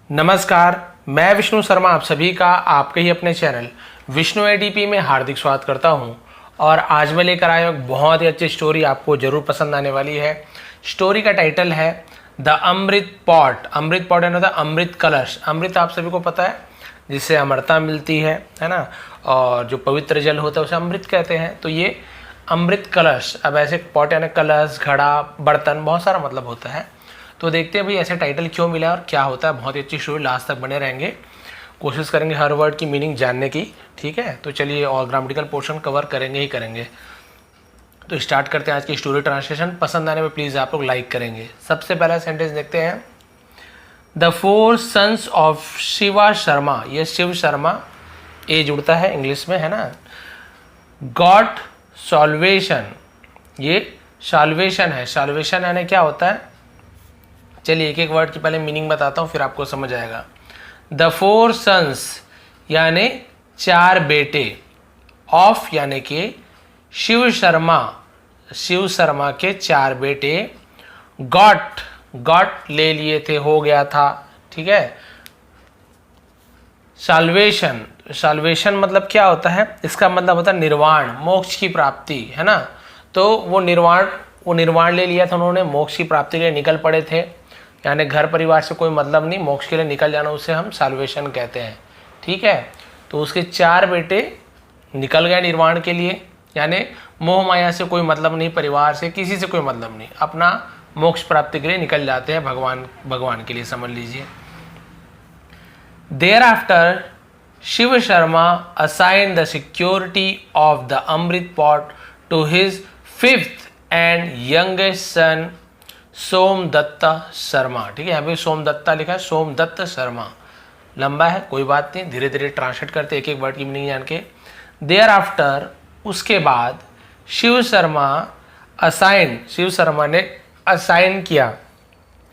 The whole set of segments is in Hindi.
नमस्कार, मैं विष्णु शर्मा आप सभी का आपके ही अपने चैनल विष्णु एडीपी में हार्दिक स्वागत करता हूं। और आज मैं लेकर आया हूं बहुत ही अच्छी स्टोरी, आपको ज़रूर पसंद आने वाली है। स्टोरी का टाइटल है the amrit pot. Amrit pot यानी था अमृत कलश। अमृत आप सभी को पता है, जिससे अमरता मिलती है ना, और जो पवित्र जल होता है उसे अमृत कहते हैं। तो ये अमृत कलश, अब ऐसे पॉट यानी कलश, घड़ा, बर्तन, बहुत सारा मतलब होता है। तो देखते हैं भाई ऐसे टाइटल क्यों मिला और क्या होता है। बहुत ही अच्छी स्टोरी, लास्ट तक बने रहेंगे, कोशिश करेंगे हर वर्ड की मीनिंग जानने की। ठीक है, तो चलिए, और ग्रामेटिकल पोर्शन कवर करेंगे ही करेंगे। तो स्टार्ट करते हैं आज की स्टोरी। ट्रांसलेशन पसंद आने में प्लीज़ आप लोग लाइक करेंगे। सबसे पहला सेंटेंस देखते हैं, the 4 sons of Shiva Sharma. ये शिव शर्मा, ए जुड़ता है इंग्लिश में, है ना। गॉट सॉल्वेशन, ये सॉल्वेशन है। सॉल्वेशन यानी क्या होता है, चलिए एक एक वर्ड की पहले मीनिंग बताता हूँ, फिर आपको समझ आएगा। द 4 सन्स यानी 4 बेटे, ऑफ यानी कि शिव शर्मा के 4 बेटे, गॉट ले लिए थे, हो गया था। ठीक है। साल्वेशन मतलब क्या होता है, इसका मतलब होता है निर्वाण, मोक्ष की प्राप्ति, है ना। तो वो निर्वाण ले लिया था उन्होंने, मोक्ष की प्राप्ति के लिए निकल पड़े थे। यानी घर परिवार से कोई मतलब नहीं, मोक्ष के लिए निकल जाना, उसे हम साल्वेशन कहते हैं। ठीक है। तो उसके 4 बेटे निकल गए निर्वाण के लिए, यानी मोह माया से कोई मतलब नहीं, परिवार से किसी से कोई मतलब नहीं, अपना मोक्ष प्राप्ति के लिए निकल जाते हैं भगवान के लिए, समझ लीजिए। Thereafter Shiv Sharma assign the security of the amrit pot to his 5th and youngest son Somdatta Sharma. ठीक है, यहाँ पे सोमदत्ता लिखा है, सोमदत्त शर्मा, लंबा है, कोई बात नहीं, धीरे धीरे ट्रांसलेट करते एक एक वर्ड की मीनिंग जान के। देयर आफ्टर, उसके बाद, शिव शर्मा ने असाइन किया।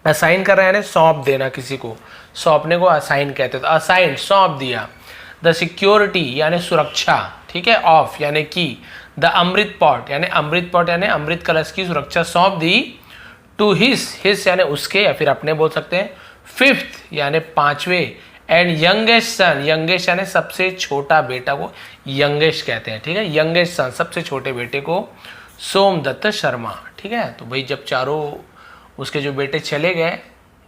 असाइन कर रहे हैं सौंप देना, किसी को सौंपने को असाइन कहते हैं। तो असाइन, सौंप दिया। द सिक्योरिटी यानी सुरक्षा, ठीक है, ऑफ यानी की, द अमृत पॉट यानी अमृत कलश की सुरक्षा सौंप दी। टू हिज यानी उसके, या फिर अपने बोल सकते हैं। 5th यानी 5वें, एंड यंगेस्ट सन, यंगेस्ट यानी सबसे छोटा बेटा को यंगेस्ट कहते हैं। ठीक है, यंगेस्ट सन सबसे छोटे बेटे को सोमदत्त शर्मा। ठीक है। तो भाई जब चारों उसके जो बेटे चले गए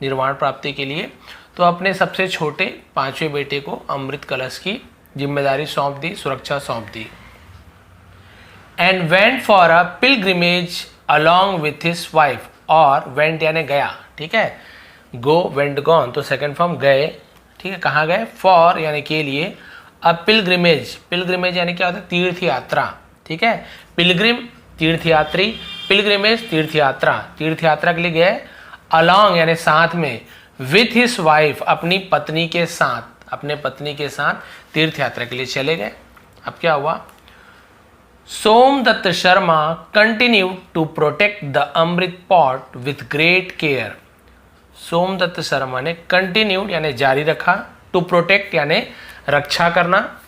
निर्वाण प्राप्ति के लिए, तो अपने सबसे छोटे 5वें बेटे को अमृत कलश की जिम्मेदारी सौंप दी, सुरक्षा सौंप दी। And went for a pilgrimage along with his wife, और वेंट यानी गया। ठीक है, गो, वेंट, गॉन, तो सेकंड फॉर्म गए। ठीक है, कहाँ गए, फॉर यानी के लिए, अब पिलग्रिमेज यानी क्या होता है, तीर्थ यात्रा। ठीक है, पिलग्रिम तीर्थयात्री, पिलग्रिमेज तीर्थयात्रा के लिए गए। अलॉन्ग यानी साथ में, विथ हिज वाइफ अपनी पत्नी के साथ तीर्थ यात्रा के लिए चले गए। अब क्या हुआ, Somdatt Sharma continued to protect the amrit pot with great care। Somdatt Sharma ने continued यानी जारी रखा, to protect यानी रक्षा करना,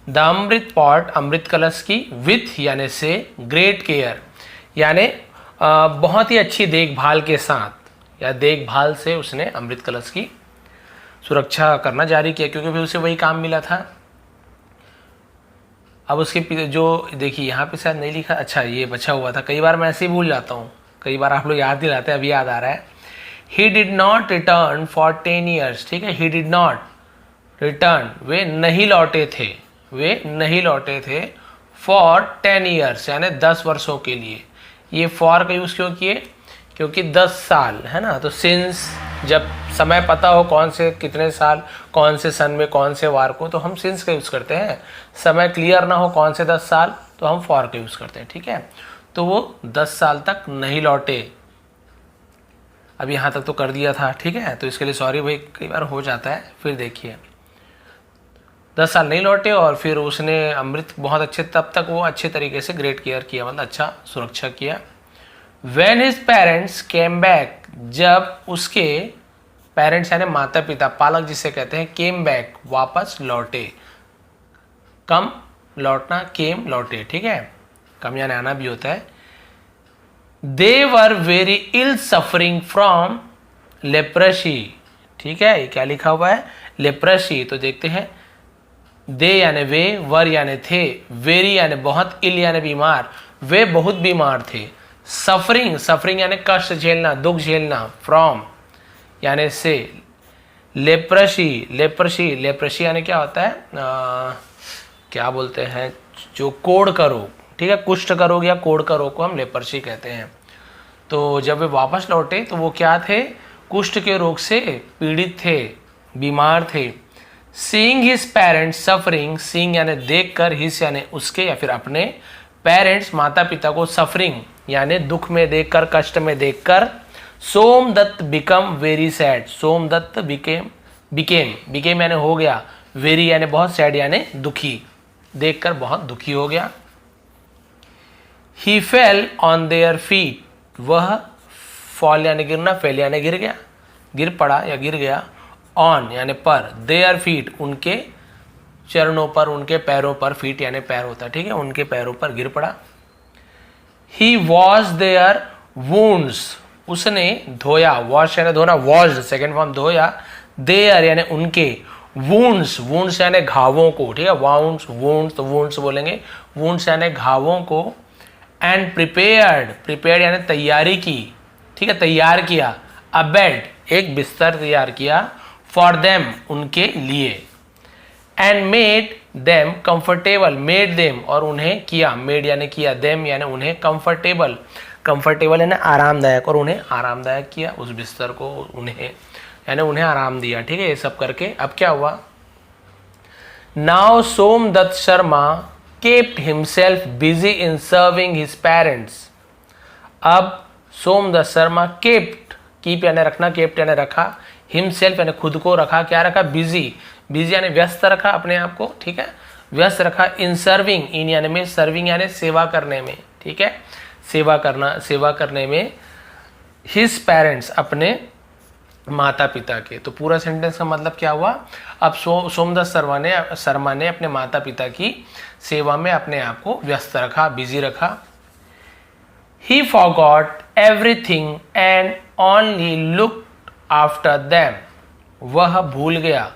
द अमृत पॉट अमृत कलश की, with यानी से, great care यानी बहुत ही अच्छी देखभाल के साथ, या देखभाल से उसने अमृत कलश की सुरक्षा करना जारी किया, क्योंकि फिर उसे वही काम मिला था। अब उसके जो देखिए यहाँ पे शायद नहीं लिखा, अच्छा ये बचा हुआ था, कई बार मैं ऐसे ही भूल जाता हूँ, कई बार आप लोग याद दिलाते हैं, अभी याद आ रहा है। He did not return for 10 years। ठीक है, ही डिड नॉट रिटर्न, वे नहीं लौटे थे फॉर 10 years यानी 10 वर्षों के लिए। ये फॉर का यूज़ क्यों किए, क्योंकि 10 साल, है ना। तो सिंस, जब समय पता हो कौन से कितने साल, कौन से सन में, कौन से वार को, तो हम सिंस का यूज़ करते हैं। समय क्लियर ना हो कौन से 10 साल, तो हम फॉर का यूज़ करते हैं। ठीक है, तो वो 10 साल तक नहीं लौटे। अब यहाँ तक तो कर दिया था, ठीक है, तो इसके लिए सॉरी भाई, कई बार हो जाता है। फिर देखिए, 10 साल नहीं लौटे, और फिर उसने अमृत बहुत अच्छे, तब तक वो अच्छे तरीके से ग्रेट केयर किया, मतलब अच्छा सुरक्षा किया। When his parents came back, जब उसके पेरेंट्स यानी माता पिता, पालक जिसे कहते हैं, came back वापस लौटे, कम लौटना, came लौटे। ठीक है, कम यानी आना भी होता है। They were very ill suffering from leprosy। ठीक है, ये क्या लिखा हुआ है, लेप्रेसी। तो देखते हैं, दे यानी वे, वर यानी थे, वेरी यानी बहुत, इल यानी बीमार, वे बहुत बीमार थे। सफरिंग, सफरिंग यानी कष्ट झेलना, दुख झेलना, फ्रॉम यानी से। लेप्रेसी, लेप्रेसी, लेप्रेसी यानी क्या होता है, क्या बोलते हैं, जो कोढ़ का रोग, ठीक है, कुष्ठ का रोग या कोढ़ का रोग को हम लेप्रेसी कहते हैं। तो जब वे वापस लौटे तो वो क्या थे, कुष्ठ के रोग से पीड़ित थे, बीमार थे। Seeing his parents suffering, seeing यानी देख कर, हिज यानी उसके या फिर अपने, पेरेंट्स माता पिता को, सफरिंग यानी दुख में देखकर, कष्ट में देखकर, Somdatt become very sad, Somdatt became यानी हो गया, वेरी यानी बहुत, सैड यानी दुखी, देखकर बहुत दुखी हो गया। ही फेल ऑन देयर फीट, वह फॉल यानी गिरना, फेल यानी गिर गया, गिर पड़ा या गिर गया, ऑन यानी पर, देयर फीट उनके चरणों पर, उनके पैरों पर, फीट यानी पैर होता है, ठीक है, उनके पैरों पर गिर पड़ा। ही वॉश देयर वुंड्स, उसने धोया, वॉश यानी धोना, वॉश्ड सेकेंड फॉर्म धोया, देयर यानी उनके, वुंड्स, वुंड्स यानी घावों को, ठीक है, वाउंड्स वुंड्स, तो वुंड्स बोलेंगे, वुंड्स यानी घावों को। एंड प्रिपेयर्ड, प्रिपेयर्ड यानी तैयारी की, ठीक है, तैयार किया, अ बेड एक बिस्तर तैयार किया, फॉर देम उनके लिए, and made them comfortable, made them और उन्हें किया, मेड यानी किया, देम यानी उन्हें, कंफर्टेबल, कंफर्टेबल यानी आरामदायक, और उन्हें आरामदायक किया, उस बिस्तर को उन्हें यानी उन्हें आराम दिया, ठीक है, ये सब करके अब क्या हुआ। Now Somdatt Sharma kept himself busy in serving his parents, अब सोमदत्त शर्मा kept, कीप यानी रखना, kept यानी रखा, himself यानी खुद को रखा, क्या रखा, बिजी, बिजी यानी व्यस्त रखा अपने आप को, ठीक है, व्यस्त रखा, इन सर्विंग, इन यानी में, सर्विंग यानी सेवा करने में, ठीक है, सेवा करना, सेवा करने में, हिज पेरेंट्स अपने माता पिता के। तो पूरा सेंटेंस का मतलब क्या हुआ, अब सोमदत्त शर्मा ने अपने माता पिता की सेवा में अपने आप को व्यस्त रखा, बिजी रखा। ही forgot everything and only looked after them, वह भूल गया,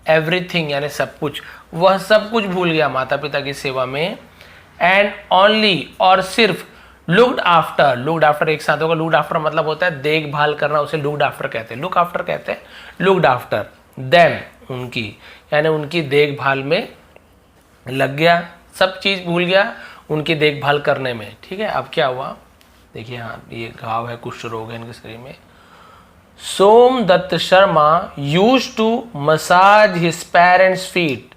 एवरीथिंग यानी सब कुछ, वह सब कुछ भूल गया माता पिता की सेवा में, एंड ओनली और सिर्फ, लुक्ड आफ्टर, लुक्ड आफ्टर एक साथ होगा, लुक्ड आफ्टर मतलब होता है देखभाल करना, उसे लुक्ड आफ्टर कहते हैं, लुक आफ्टर कहते हैं, लुक्ड आफ्टर देम उनकी, यानी उनकी देखभाल में लग गया, सब चीज भूल गया उनकी देखभाल करने में, ठीक है। अब क्या हुआ, देखिए, हाँ, ये घाव है, कुष्ठ रोग है इनके शरीर में। Somdatt Sharma used to massage his parents feet,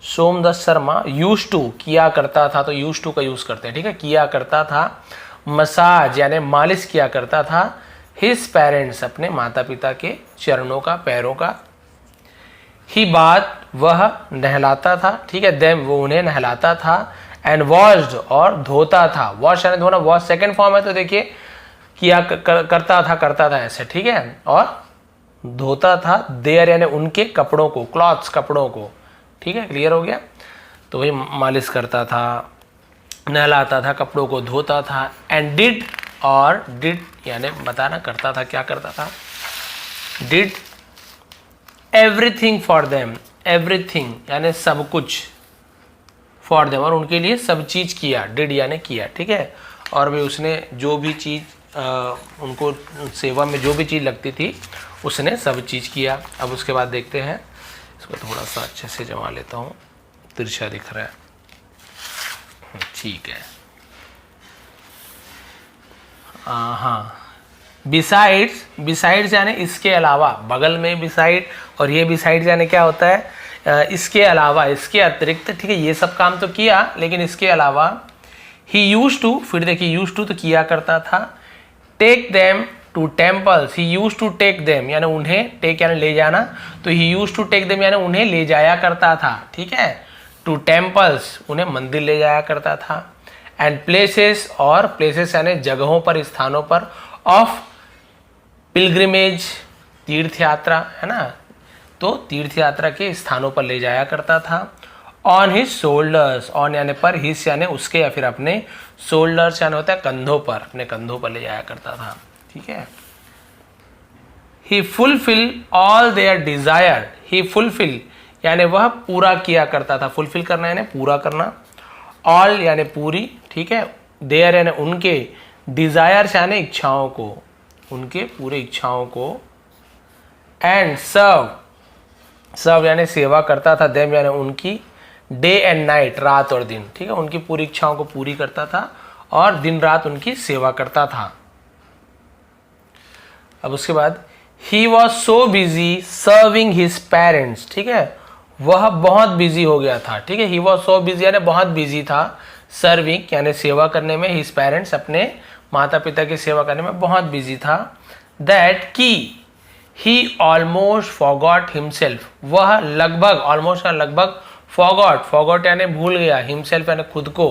Somdatt Sharma used to किया करता था, तो यूज्ड टू का यूज करते हैं, ठीक है, किया करता था, मसाज यानी मालिश किया करता था, हिज पेरेंट्स अपने माता पिता के चरणों का, पैरों का। ही बात वह नहलाता था, ठीक है, देम वो उन्हें नहलाता था, एंड वॉश्ड और धोता था, वॉश यानी धोना, वॉश सेकेंड फॉर्म है, तो देखिए किया करता था ऐसे, ठीक है, और धोता था, देयर यानी उनके कपड़ों को, क्लॉथ्स कपड़ों को, ठीक है, क्लियर हो गया। तो वही मालिश करता था, नहलाता था, कपड़ों को धोता था, एंड डिड और डिड यानी बताना, करता था, क्या करता था, did everything for them, everything यानी सब कुछ, फॉर देम और उनके लिए सब चीज किया, डिड यानी किया, ठीक है, और भी उसने जो भी चीज उनको सेवा में जो भी चीज लगती थी उसने सब चीज किया। अब उसके बाद देखते हैं, इसको थोड़ा सा अच्छे से जमा लेता हूँ, तिरछा दिख रहा है, ठीक है, हाँ, बिसाइड्स, बिसाइड्स यानी इसके अलावा, बगल में बिसाइड, और ये बिसाइड्स यानी क्या होता है, इसके अलावा, इसके अतिरिक्त, ठीक है, ये सब काम तो किया, लेकिन इसके अलावा। ही यूज्ड टू, फिर देखिए यूज्ड टू तो किया करता था, take them to temples, he used to take them यानी उन्हें, टेक यानी ले जाना, तो he used to take them यानी उन्हें ले जाया करता था, ठीक है, टू टेम्पल्स उन्हें मंदिर ले जाया करता था, एंड प्लेसेस और प्लेसेस यानी जगहों पर, स्थानों पर, ऑफ पिलग्रिमेज तीर्थ यात्रा, है ना, तो तीर्थ यात्रा के स्थानों पर ले जाया करता था। ऑन हिज शोल्डर्स, ऑन यानी पर, हिज यानी उसके या फिर अपने, शोल्डर्स यानी होता है कंधों पर, अपने कंधों पर ले जाया करता था, ठीक है। He fulfil all their desire, he fulfil यानी वह पूरा किया करता था, फुलफिल करना यानी पूरा करना, ऑल यानी पूरी, ठीक है, देयर यानी उनके, डिजायर्स यानी इच्छाओं को, उनके पूरे इच्छाओं को, एंड सर्व, सर्व यानी सेवा करता था, देम यानी उनकी, डे एंड नाइट रात और दिन, ठीक है, उनकी पूरी इच्छाओं को पूरी करता था और दिन रात उनकी सेवा करता था। अब उसके बाद he was so busy serving his parents, ठीक है, वह बहुत बिजी हो गया था, ठीक है, ही वॉज सो बिजी यानी बहुत बिजी था, सर्विंग यानी सेवा करने में, हिज पेरेंट्स अपने माता पिता की सेवा करने में बहुत बिजी था, दैट की ही ऑलमोस्ट फॉरगॉट हिमसेल्फ, वह लगभग, ऑलमोस्ट लगभग, फॉरगॉट, फॉरगॉट यानी भूल गया, हिमसेल्फ यानी खुद को,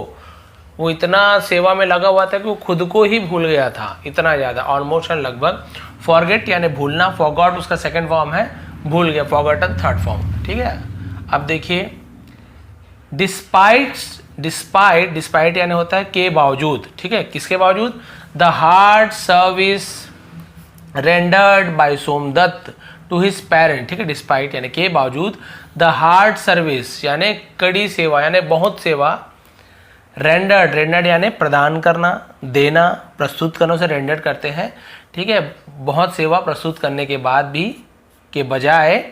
वो इतना सेवा में लगा हुआ था कि वो खुद को ही भूल गया था, इतना ज्यादा, ऑलमोस्ट लगभग, फॉरगेट यानी भूलना, फॉरगॉट उसका सेकंड फॉर्म है, भूल गया, फॉरगॉटन थर्ड फॉर्म, ठीक है। अब देखिए डिस्पाइट, डिस्पाइट, डिस्पाइट यानी होता है के बावजूद, ठीक है, किसके बावजूद, the hard service rendered by Somdatt to his parent, ठीक है, डिस्पाइट यानी के बावजूद, द हार्ड सर्विस यानी कड़ी सेवा यानी बहुत सेवा, रेंडर्ड, रेंडर्ड यानी प्रदान करना, देना, प्रस्तुत करने से रेंडर्ड करते हैं, ठीक है, बहुत सेवा प्रस्तुत करने के बाद भी, के बजाय,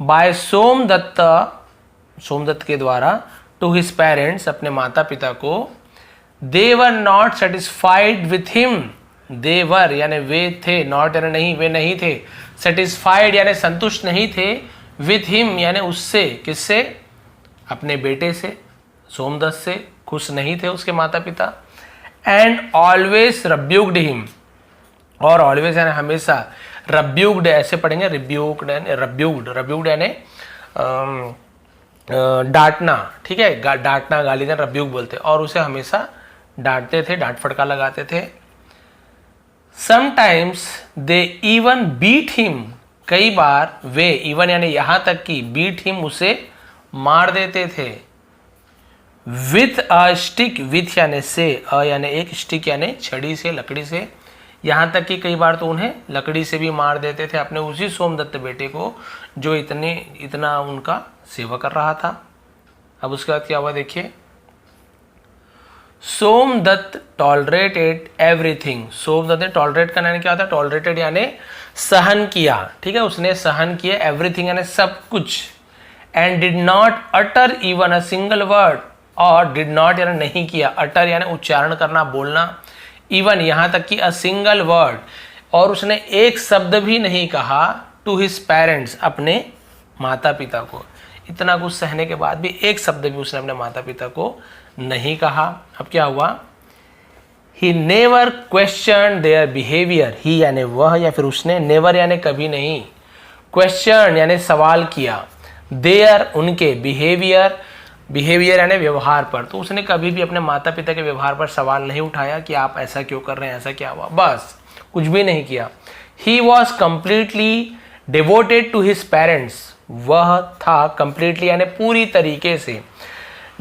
बाय सोमदत्त, सोमदत्त के द्वारा, टू हिज पेरेंट्स अपने माता पिता को, they were not satisfied with him, they were यानी वे थे, नॉट यानी नहीं, वे नहीं थे, सेटिस्फाइड यानी संतुष्ट नहीं थे, विथ हिम यानी उससे, किससे, अपने बेटे से, सोमदत्त से खुश नहीं थे उसके माता पिता, एंड ऑलवेज रब्यूक्ड हिम, और ऑलवेज यानी हमेशा, रब्यूक्ड ऐसे पढ़ेंगे, रिब्यूक्ड यानी रब्यूक्ड, रब्यूक्ड यानी डांटना, ठीक है, डांटना, गाली देना, रब्यूक बोलते, और उसे हमेशा डांटते थे, डांट फटका लगाते थे। Sometimes they even beat him, कई बार वे, इवन यानी यहां तक कि, बीट हिम उसे मार देते थे, विथ अ स्टिक, विथ यानी से, अ यानी एक, स्टिक यानी छड़ी से, लकड़ी से, यहां तक कि कई बार तो उन्हें लकड़ी से भी मार देते थे, अपने उसी सोमदत्त बेटे को जो इतना उनका सेवा कर रहा था। अब उसके बाद क्या हुआ देखिए, सोमदत्त टॉलरेटेड एवरीथिंग, सोमदत्त ने टॉलरेट करना यानी क्या होता है, टॉलरेटेड यानी सहन किया, ठीक है, उसने सहन किया, एवरीथिंग यानी सब कुछ, and did not utter even a single word, और डिड नॉट यानी नहीं किया, अटर यानी उच्चारण करना, बोलना, इवन यहां तक कि अ सिंगल वर्ड, और उसने एक शब्द भी नहीं कहा, टू हिज पेरेंट्स अपने माता पिता को, इतना कुछ सहने के बाद भी एक शब्द भी उसने अपने माता पिता को नहीं कहा। अब क्या हुआ, he never question their behaviour, he यानी वह या फिर उसने, नेवर यानी कभी नहीं, क्वेश्चन यानी सवाल किया, देयर उनके, बिहेवियर, बिहेवियर यानी व्यवहार पर, तो उसने कभी भी अपने माता पिता के व्यवहार पर सवाल नहीं उठाया कि आप ऐसा क्यों कर रहे हैं, ऐसा क्या हुआ, बस कुछ भी नहीं किया। He was completely devoted to his parents, वह था कंप्लीटली यानी पूरी तरीके से,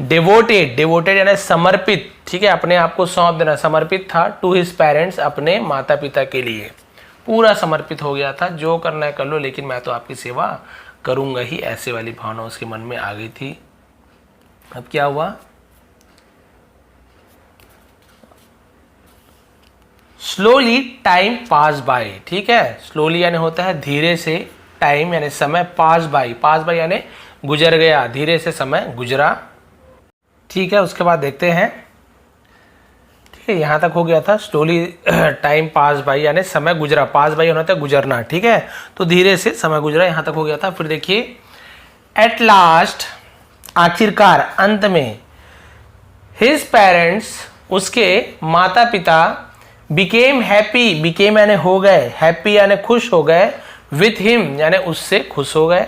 डिवोटेड, डिवोटेड यानी समर्पित, ठीक है, अपने आप को सौंप देना, समर्पित था, टू हिज पेरेंट्स अपने माता पिता के लिए पूरा समर्पित हो गया था, जो करना है कर लो लेकिन मैं तो आपकी सेवा करूंगा ही, ऐसे वाली भावना उसके मन में आ गई थी। अब क्या हुआ, स्लोली टाइम पास बाय, ठीक है, स्लोली यानी होता है धीरे से, टाइम यानी समय, पास बाय, पास बाय यानी गुजर गया, धीरे से समय गुजरा, ठीक है। उसके बाद देखते हैं, ठीक है, यहां तक हो गया था, स्लोली टाइम पास बाय यानी समय गुजरा, पास बाय होना था गुजरना, ठीक है, तो धीरे से समय गुजरा, यहां तक हो गया था। फिर देखिए एट लास्ट, आखिरकार, अंत में, हिज पेरेंट्स उसके माता पिता, बिकेम हैप्पी, बिकेम यानी हो गए, हैप्पी यानी खुश हो गए, विथ हिम यानी उससे खुश हो गए,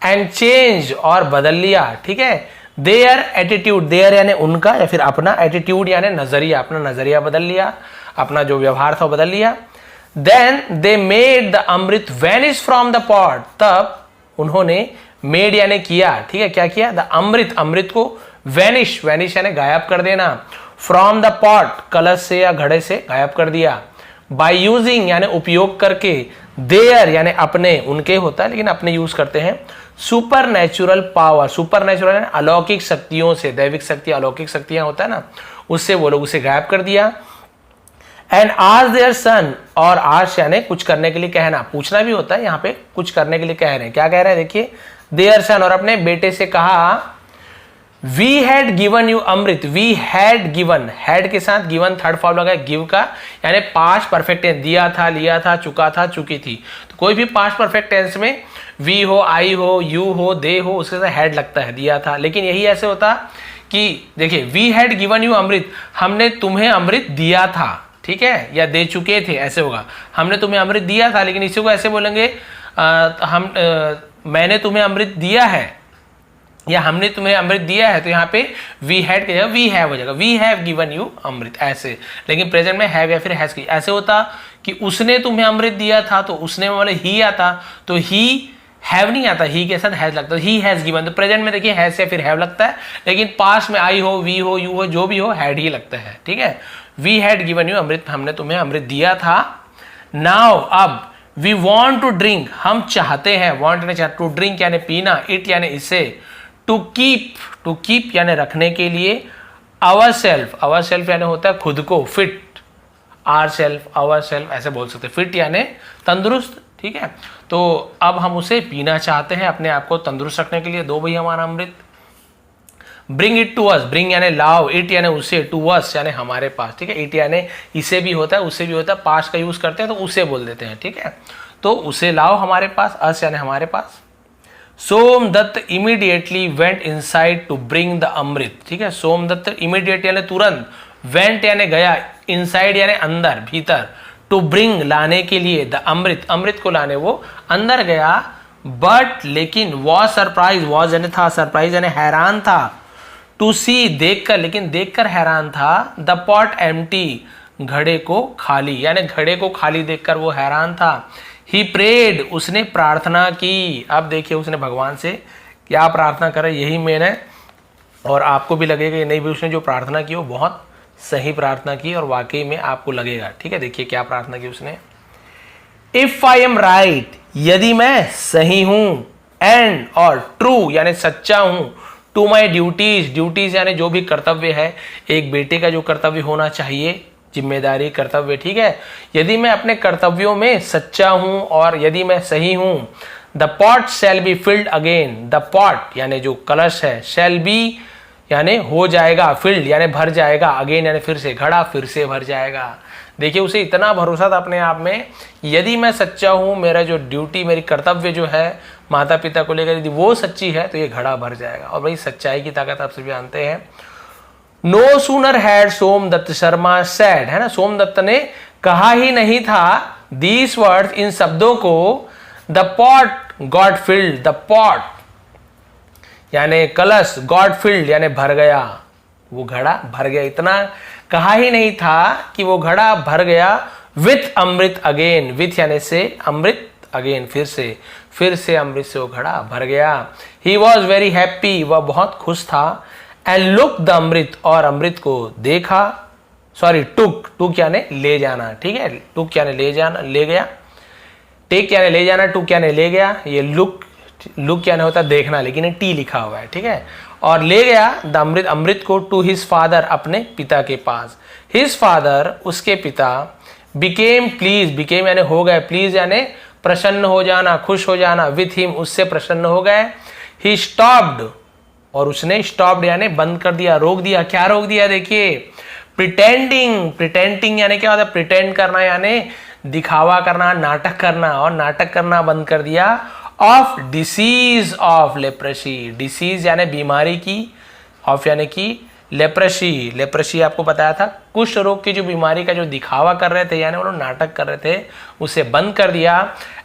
एंड चेंज और बदल लिया, ठीक है, देयर एटीट्यूड, देयर यानी उनका या फिर अपना, एटीट्यूड यानी नजरिया, अपना नजरिया बदल लिया, अपना जो व्यवहार था बदल लिया। Then they made the amrit vanish from the pot, तब उन्होंने मेड यानी किया, ठीक है, क्या किया, द अमृत, अमृत को वैनिश, वैनिश यानी गायब कर देना, फ्रॉम द पॉट कलश से या घड़े से गायब कर दिया, बाय यूजिंग यानी उपयोग करके, देयर यानी अपने, उनके होता है लेकिन अपने यूज करते हैं। Super natural power, super natural अलौकिक शक्तियों से, दैविक शक्ति अलौकिक शक्तियां होता है ना, उससे वो लोग उसे गायब कर दिया। एंड आज देयर सन, और आज यानी कुछ करने के लिए कहना, पूछना भी होता है, यहाँ पे कुछ करने के लिए कह रहे हैं। क्या कह रहे हैं देखिए, देयर सन, और अपने बेटे से कहा, we had given you amrit, we had given, had के साथ गिवन थर्ड फॉर्म लगा गिव का, यानी पास्ट परफेक्ट टेंस, दिया था, लिया था, चुका था, चुकी थी। तो कोई भी पास्ट परफेक्ट टेंस में वी हो, आई हो, यू हो, दे हो, उसके साथ हैड लगता है, दिया था। लेकिन यही ऐसे होता कि देखिए, वी हैड गिवन यू अमृत, हमने तुम्हें अमृत दिया था, ठीक है, या दे चुके थे, ऐसे होगा। हमने तुम्हें अमृत दिया था, लेकिन इसी को ऐसे बोलेंगे मैंने तुम्हें अमृत दिया है, या हमने तुम्हें अमृत दिया है, तो यहाँ पे वी हैड के वी हैव हो जाएगा, वी हैव गिवन यू अमृत, ऐसे। लेकिन प्रेजेंट में हैव या फिर हैज की, ऐसे होता कि उसने तुम्हें अमृत दिया था, तो उसने मतलब ही आता, तो ही हैव नहीं आता, ही के साथ हैज लगता है, ही हैज गिवन। तो प्रेजेंट में देखिए हैज या फिर हैव लगता है, लेकिन पास्ट में आई हो, वी हो, यू हो, जो भी हो, हैड ही लगता है, ठीक है। वी हैड गिवन यू अमृत, हमने तुम्हें अमृत दिया था। नाउ अब, वी वॉन्ट टू ड्रिंक, हम चाहते हैं, वॉन्ट यानी चाहते, टू ड्रिंक यानी पीना, इट यानी इसे, टू कीप यानी रखने के लिए, आवर सेल्फ यानी होता है खुद को, fit, or self, our self ऐसे बोल सकते हैं, फिट यानी तंदुरुस्त, ठीक है। तो अब हम उसे पीना चाहते हैं, अपने आप को तंदुरुस्त रखने के लिए, दो भाई हमारा अमृत। Bring it to us, bring यानी लाओ, इट यानी उसे, टू अस यानी हमारे पास, ठीक है। इट यानी इसे भी होता है, उसे भी होता है, पास्ट का यूज करते हैं तो उसे बोल देते हैं, ठीक है। तो उसे लाओ हमारे पास, अस यानी हमारे पास। Somdatt immediately went inside to bring the amrit, ठीक है। सोमदत्त इमीडिएट यानी तुरंत, वेंट यानी गया, इनसाइड यानी अंदर, भीतर, टू ब्रिंग लाने के लिए, द अमृत, अमृत को लाने वो अंदर गया। बट लेकिन, वॉज सरप्राइज, वॉज यानी था, सरप्राइज यानी हैरान था, टू सी देखकर, लेकिन देखकर हैरान था, द पॉट एम्प्टी, घड़े को खाली, यानी घड़े को खाली देखकर वो हैरान था। ही प्रेड, उसने प्रार्थना की। अब देखिए उसने भगवान से क्या प्रार्थना करे, यही मेन है, और आपको भी लगेगा नहीं भी उसने जो प्रार्थना की वो बहुत सही प्रार्थना की, और वाकई में आपको लगेगा, ठीक है। देखिए क्या प्रार्थना की उसने, इफ आई एम राइट, यदि मैं सही हूं, एंड और ट्रू यानी सच्चा हूं, टू माई ड्यूटीज, ड्यूटीज यानी जो भी कर्तव्य है, एक बेटे का जो कर्तव्य होना चाहिए, जिम्मेदारी, कर्तव्य, ठीक है। यदि मैं अपने कर्तव्यों में सच्चा हूं और यदि मैं सही हूं, the pot shall be filled again, the pot यानी जो कलश है, शैल बी यानी हो जाएगा, फिल्ड यानी भर जाएगा, अगेन यानी फिर से, घड़ा फिर से भर जाएगा। देखिए उसे इतना भरोसा था अपने आप में, यदि मैं सच्चा हूं, मेरा जो ड्यूटी, मेरी कर्तव्य जो है माता पिता को लेकर, यदि वो सच्ची है तो ये घड़ा भर जाएगा। और भाई सच्चाई की ताकत आप सभी जानते हैं। No sooner had Somdatt Sharma said, है ना, सोमदत्त ने कहा ही नहीं था दीज वर्ड्स, इन शब्दों को, the pot got field, the pot यानी कलश, गॉड फिल्ड यानी भर गया, वो घड़ा भर गया, इतना कहा ही नहीं था कि वो घड़ा भर गया, विथ अमृत अगेन, विथ यानी से, अमृत अगेन फिर से अमृत से वो घड़ा भर गया। ही वॉज वेरी हैप्पी, वह बहुत खुश था, एंड लुक द अमृत, और अमृत को देखा, सॉरी टुक यानी ले जाना, ठीक है, टुक यानी ले जाना, ले गया, टेक यानी ले जाना, टुक यानी ले गया, ये लुक यानी होता है देखना, लेकिन ये टी लिखा हुआ है, ठीक है। और ले गया द अमृत, अमृत को, टू हिज फादर, अपने पिता के पास। हिज फादर उसके पिता, बिकेम प्लीज, बिकेम यानी हो गए, प्लीज यानी प्रसन्न हो जाना, खुश हो जाना, विथ हिम उससे प्रसन्न हो गए। ही स्टॉप्ड, और उसने स्टॉप्ड यानी बंद कर दिया, रोक दिया। क्या रोक दिया देखिए, प्रिटेंडिंग यानी क्या होता है, प्रिटेंड करना यानी दिखावा करना, नाटक करना, और नाटक करना बंद कर दिया। Of disease of leprosy, disease यानी बीमारी की, ऑफ यानी की लेप्रेसी, लेप्रेसी आपको बताया था कुष्ठ रोग की जो बीमारी का जो दिखावा कर रहे थे, यानी वो लोग नाटक कर रहे थे, उसे बंद कर दिया।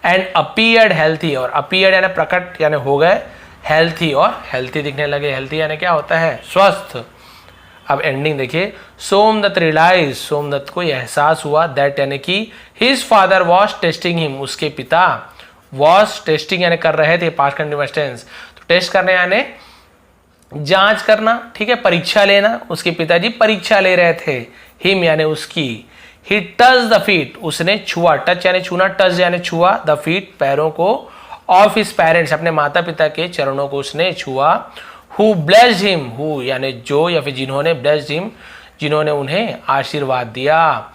एंड अपीयर्ड हेल्थी, और अपीयर्ड यानी प्रकट यानी हो गए, हेल्थी और हेल्थी दिखने लगे, हेल्थी यानी क्या होता है, स्वस्थ। अब एंडिंग देखिए, सोमदत्त रियलाइज, सोमदत्त को एहसास हुआ, दैट यानी कि his father was testing him, उसके पिता, वॉज टेस्टिंग यानी कर रहे थे, पास्ट कंटीन्यूअस टेंस, तो टेस्ट करने यानी जांच करना, ठीक है, परीक्षा लेना, उसके पिताजी परीक्षा ले रहे थे, हिम यानी उसकी, ही टच द फीट, उसने छुआ, टच यानी छूना, टच यानी छुआ, द फीट पैरों को, ऑफ हिज पेरेंट्स अपने माता पिता के चरणों को उसने छुआ, हु ब्लेस्ड हिम, हु यानी जो या फिर जिन्होंने, ब्लेस्ड हिम जिन्होंने उन्हें आशीर्वाद दिया।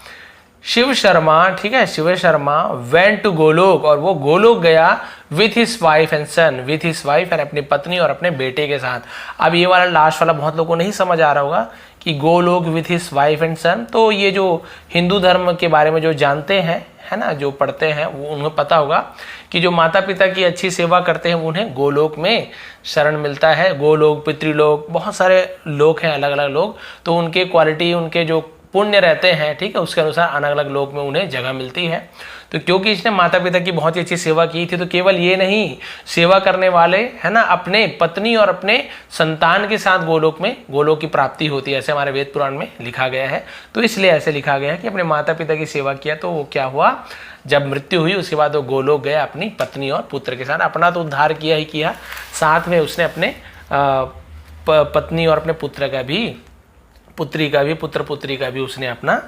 शिव शर्मा, ठीक है, शिव शर्मा वेंट टू गोलोक, और वो गोलोक गया with his wife and son, with his wife and अपनी पत्नी और अपने बेटे के साथ। अब ये वाला लास्ट वाला बहुत लोगों को नहीं समझ आ रहा होगा कि Golok with his wife and son, तो ये जो हिंदू धर्म के बारे में जो जानते हैं, है ना, जो पढ़ते हैं, वो उन्हें पता होगा कि जो माता पिता की अच्छी सेवा करते हैं उन्हें गोलोक में शरण मिलता है। गोलोक, पितृलोक, बहुत सारे लोक हैं, अलग अलग लोग, तो उनके क्वालिटी, उनके जो पुण्य रहते हैं, ठीक है, उसके अनुसार अलग अलग लोक में उन्हें जगह मिलती है। तो क्योंकि इसने माता पिता की बहुत ही अच्छी सेवा की थी, तो केवल ये नहीं, सेवा करने वाले, है ना, अपने पत्नी और अपने संतान के साथ गोलोक में, गोलोक की प्राप्ति होती है, ऐसे हमारे वेद पुराण में लिखा गया है। तो इसलिए ऐसे लिखा गया है कि अपने माता पिता की सेवा किया, तो वो क्या हुआ, जब मृत्यु हुई उसके बाद वो गोलोक गया अपनी पत्नी और पुत्र के साथ। अपना तो उद्धार किया ही किया, साथ में उसने अपने पत्नी और अपने पुत्र का भी, पुत्री का भी, पुत्र पुत्री का भी उसने अपना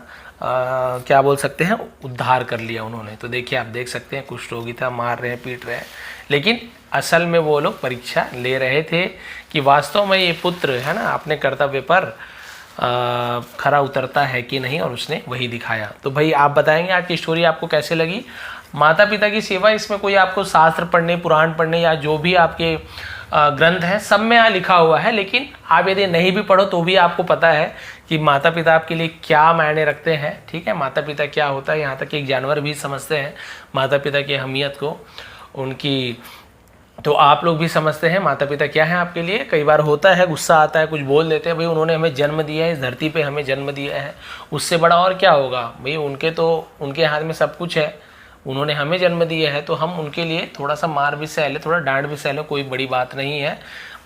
क्या बोल सकते हैं, उद्धार कर लिया उन्होंने। तो देखिए, आप देख सकते हैं, कुछ रोगी था, मार रहे हैं, पीट रहे हैं, लेकिन असल में वो लोग परीक्षा ले रहे थे कि वास्तव में ये पुत्र, है ना, अपने कर्तव्य पर खरा उतरता है कि नहीं, और उसने वही दिखाया। तो भाई आप बताएंगे आज की स्टोरी आपको कैसे लगी। माता पिता की सेवा, इसमें कोई आपको शास्त्र पढ़ने, पुराण पढ़ने या जो भी आपके ग्रंथ हैं, सब में यहाँ लिखा हुआ है, लेकिन आप यदि नहीं भी पढ़ो तो भी आपको पता है कि माता पिता आपके लिए क्या मायने रखते हैं, ठीक है, माता पिता क्या होता है। यहाँ तक कि एक जानवर भी समझते हैं माता पिता की अहमियत को, उनकी, तो आप लोग भी समझते हैं माता पिता क्या है आपके लिए। कई बार होता है, गुस्सा आता है, कुछ बोल देते हैं, भाई उन्होंने हमें जन्म दिया है, इस धरती पे हमें जन्म दिया है, उससे बड़ा और क्या होगा भाई, उनके तो, उनके हाथ में सब कुछ है, उन्होंने हमें जन्म दिया है, तो हम उनके लिए थोड़ा सा मार भी सह ले, थोड़ा डांट भी सह ले, कोई बड़ी बात नहीं है।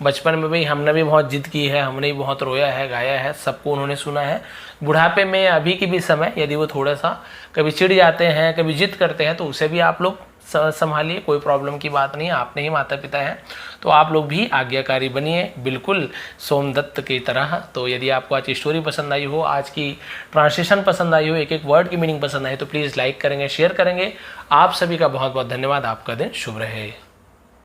बचपन में भाई हमने भी बहुत जिद की है, हमने भी बहुत रोया है, गाया है, सबको उन्होंने सुना है। बुढ़ापे में, अभी की भी समय, यदि वो थोड़ा सा कभी चिढ़ जाते हैं, कभी जिद करते हैं, तो उसे भी आप लोग संभालिए, कोई प्रॉब्लम की बात नहीं है, आपने ही माता पिता हैं, तो आप लोग भी आज्ञाकारी बनिए, बिल्कुल सोमदत्त की तरह। तो यदि आपको आज की स्टोरी पसंद आई हो, आज की ट्रांसलेशन पसंद आई हो, एक एक वर्ड की मीनिंग पसंद आई, तो प्लीज़ लाइक करेंगे, शेयर करेंगे। आप सभी का बहुत बहुत धन्यवाद। आपका दिन शुभ रहे।